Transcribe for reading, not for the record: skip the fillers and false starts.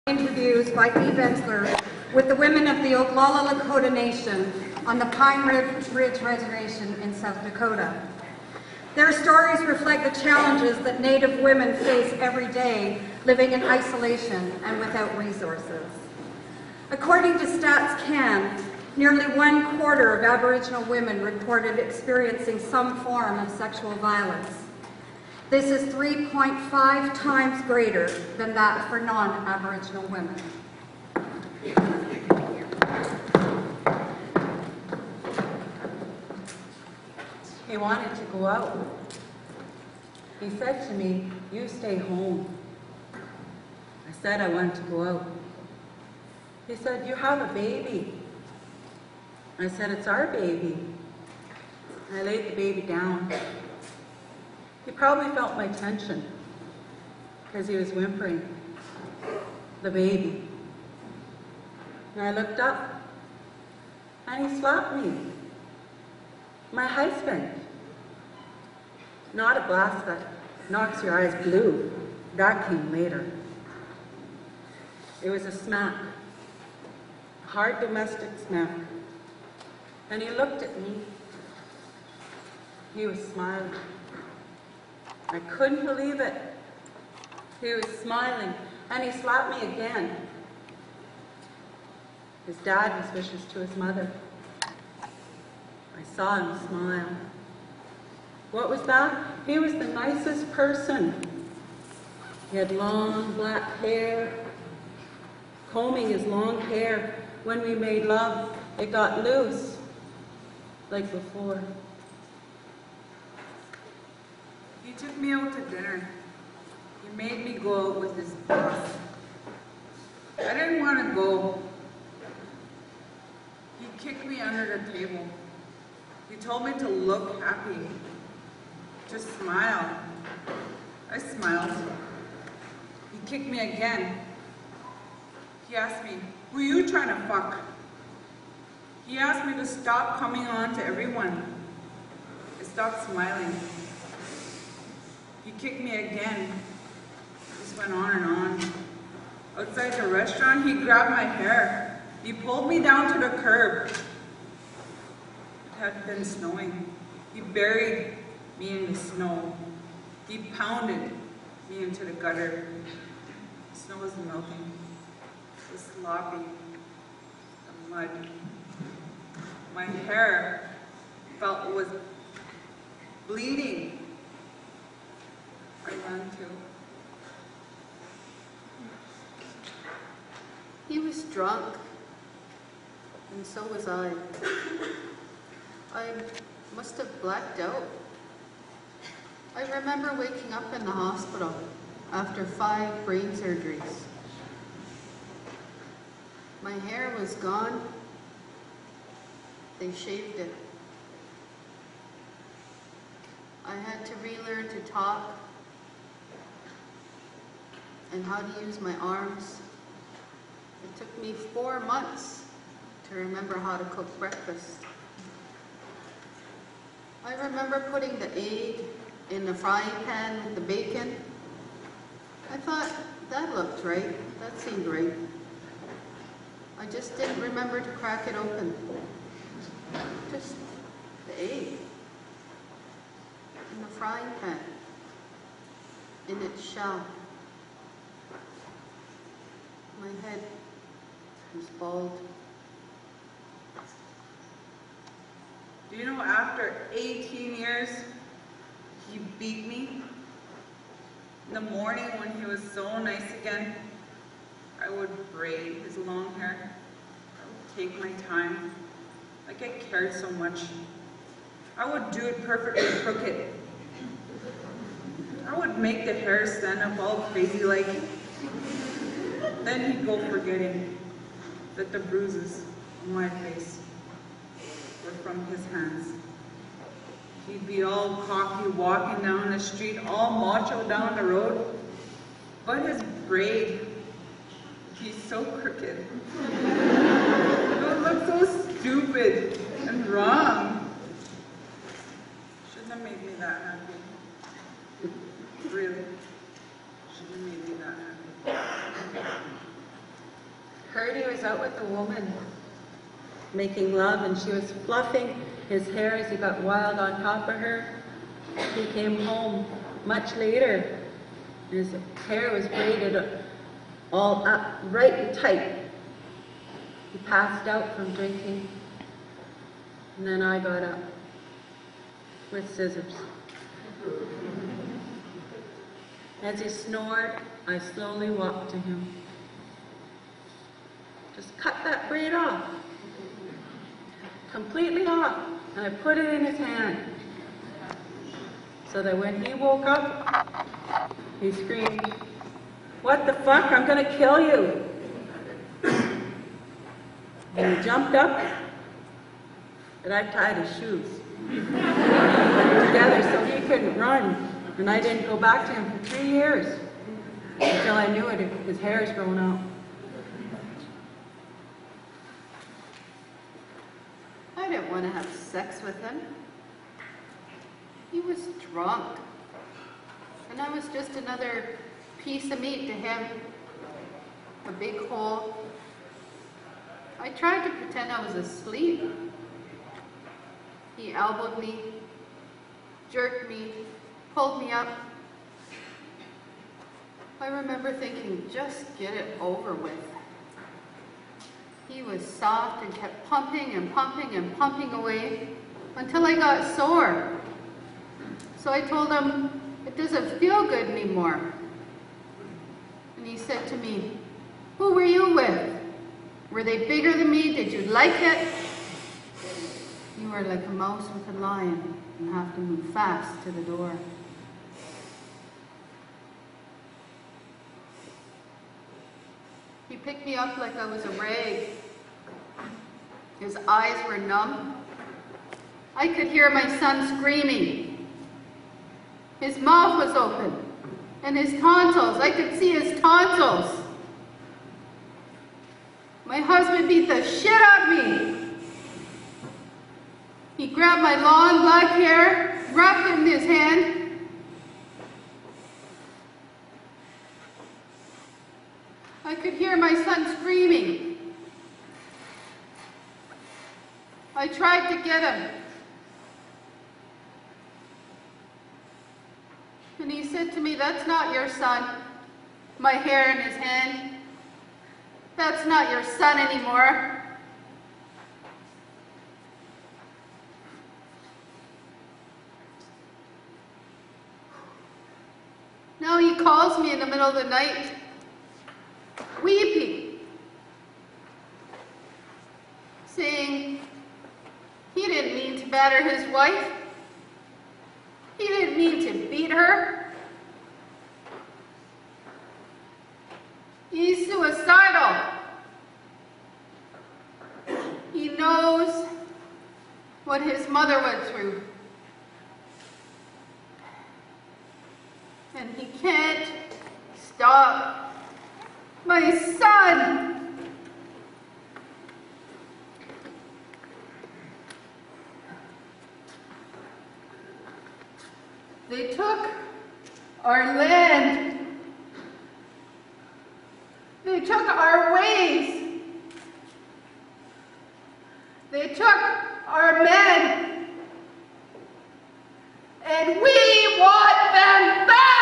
Interviews by Ensler with the women of the Oglala Lakota Nation on the Pine Ridge Reservation in South Dakota. Their stories reflect the challenges that Native women face every day living in isolation and without resources. According to Stats Can, nearly 1/4 of Aboriginal women reported experiencing some form of sexual violence. This is 3.5 times greater than that for non-Aboriginal women. He wanted to go out. He said to me, "You stay home." I said I wanted to go out. He said, "You have a baby." I said, "It's our baby." I laid the baby down. He probably felt my tension because he was whimpering, the baby. And I looked up and he slapped me. My husband. Not a blast that knocks your eyes blue. That came later. It was a smack, a hard domestic smack. And he looked at me. He was smiling. I couldn't believe it. He was smiling, and he slapped me again. His dad was vicious to his mother. I saw him smile. What was that? He was the nicest person. He had long black hair, combing his long hair. When we made love, it got loose, like before. He took me out to dinner. He made me go out with his boss. I didn't want to go. He kicked me under the table. He told me to look happy, to smile. I smiled. He kicked me again. He asked me, "Who you trying to fuck?" He asked me to stop coming on to everyone. I stopped smiling. He kicked me again. This went on and on. Outside the restaurant, he grabbed my hair. He pulled me down to the curb. It had been snowing. He buried me in the snow. He pounded me into the gutter. The snow was melting. It was sloppy. The mud. My hair felt it was bleeding. I ran too. He was drunk, and so was I. I must have blacked out. I remember waking up in the hospital after 5 brain surgeries. My hair was gone. They shaved it. I had to relearn to talk and how to use my arms. It took me 4 months to remember how to cook breakfast. I remember putting the egg in the frying pan with the bacon. I thought, that looked right. That seemed right. I just didn't remember to crack it open. Just the egg in the frying pan, in its shell. My head was bald. Do you know, after 18 years, he beat me? In the morning when he was so nice again, I would braid his long hair. I would take my time. Like I cared so much. I would do it perfectly crooked. I would make the hair stand up all crazy like. Then he'd go forgetting that the bruises on my face were from his hands. He'd be all cocky walking down the street, all macho down the road. But his braid, he's so crooked. It would look so stupid and wrong. Shouldn't have made me that happy. Really. Shouldn't have made me that happy. heard he was out with a woman making love, and she was fluffing his hair as he got wild on top of her. He came home much later. His hair was braided all up right and tight. He passed out from drinking. And then I got up with scissors. As he snored, I slowly walked to him. Just cut that braid off. Completely off. And I put it in his hand. So that when he woke up, he screamed, "What the fuck? I'm gonna kill you." And he jumped up, and I tied his shoes together so he couldn't run. And I didn't go back to him for 3 years until I knew it, his hair's grown out. I didn't want to have sex with him. He was drunk. And I was just another piece of meat to him. A big hole. I tried to pretend I was asleep. He elbowed me, jerked me, pulled me up. I remember thinking, just get it over with. He was soft and kept pumping and pumping and pumping away until I got sore. So I told him, it doesn't feel good anymore. And he said to me, who were you with? Were they bigger than me? Did you like it? You are like a mouse with a lion and have to move fast to the door. He picked me up like I was a rag. His eyes were numb. I could hear my son screaming. His mouth was open, and his tonsils, I could see his tonsils. My husband beat the shit out of me. He grabbed my long black hair, wrapped it in his hand. I could hear my son screaming. I tried to get him. And he said to me, that's not your son. My hair in his hand. That's not your son anymore. Now he calls me in the middle of the night, weeping, saying he didn't mean to batter his wife. He didn't mean to beat her. He's suicidal. He knows what his mother went through. And he can't stop. My son! They took our land. They took our ways. They took our men. And we want them back!